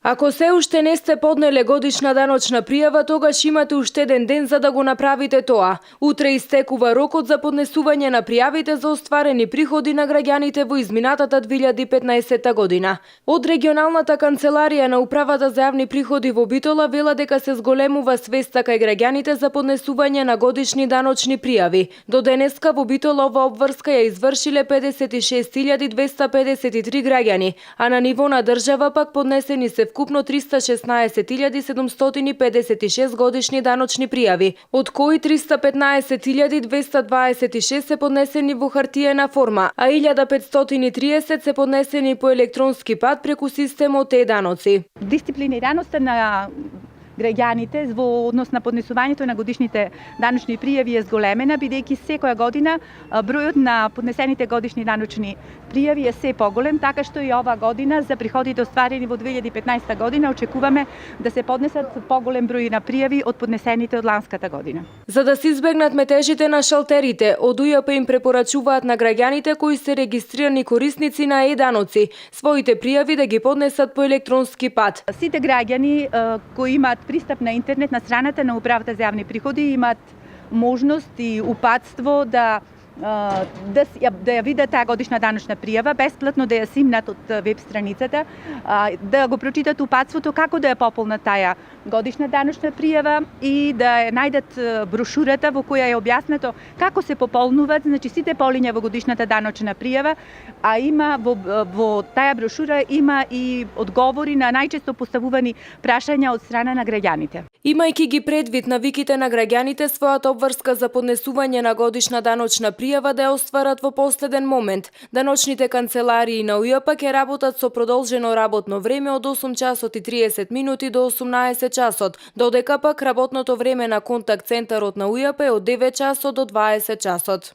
Ако се уште не сте поднеле годишна даночна пријава, тогаш имате уште еден ден за да го направите тоа. Утре истекува рокот за поднесување на пријавите за остварени приходи на граѓаните во изминатата 2015 година. Од регионалната канцеларија на Управата за јавни приходи во Битола вела дека се зголемува свеста кај граѓаните за поднесување на годишни даночни пријави. До денеска во Битола ова обврска ја извршиле 56.253 граѓани, а на ниво на држава пак поднесени се вкупно 316.756 годишни даночни пријави, од кои 315.226 се поднесени во хартиена форма, а 1.530 се поднесени по електронски пат преку системот е-даноци. Дисциплинираноста на граѓаните во однос на поднесувањето на годишните даночни пријави е зголемена, бидејќи секоја година бројот на поднесените годишни даночни пријави е се поголем, така што и ова година за приходите остварени во 2015 година очекуваме да се поднесат поголем број на пријави од поднесените од ланската година. За да се избегнат метежите на шалтерите, од УЈП им препорачуваат на граѓаните кои се регистрирани корисници на е-даноци своите пријави да ги поднесат по електронски пат. Сите граѓани кои имаат пристап на интернет на страната на Управата за јавни приходи имаат можност и упатство да ја видат таа годишна даночна пријава, бесплатно да ја симнат од веб страницата, да го прочитат упатството како да ја пополнат таа годишна даночна пријава и да ја најдат брошурата во која е објаснето како се пополнуваат, значи сите полиња во годишната даночна пријава, а има во таа брошура има и одговори на најчесто поставувани прашања од страна на граѓаните. Имајќи ги предвид навиките на граѓаните, својата обврска за поднесување на годишна даночна пријава да ја остварат во последен момент, даночните канцеларии на УЈП ќе работат со продолжено работно време од 8 часот и 30 минути до 18 часот, додека пак работното време на контакт центарот на УЈП е од 9 часот до 20 часот.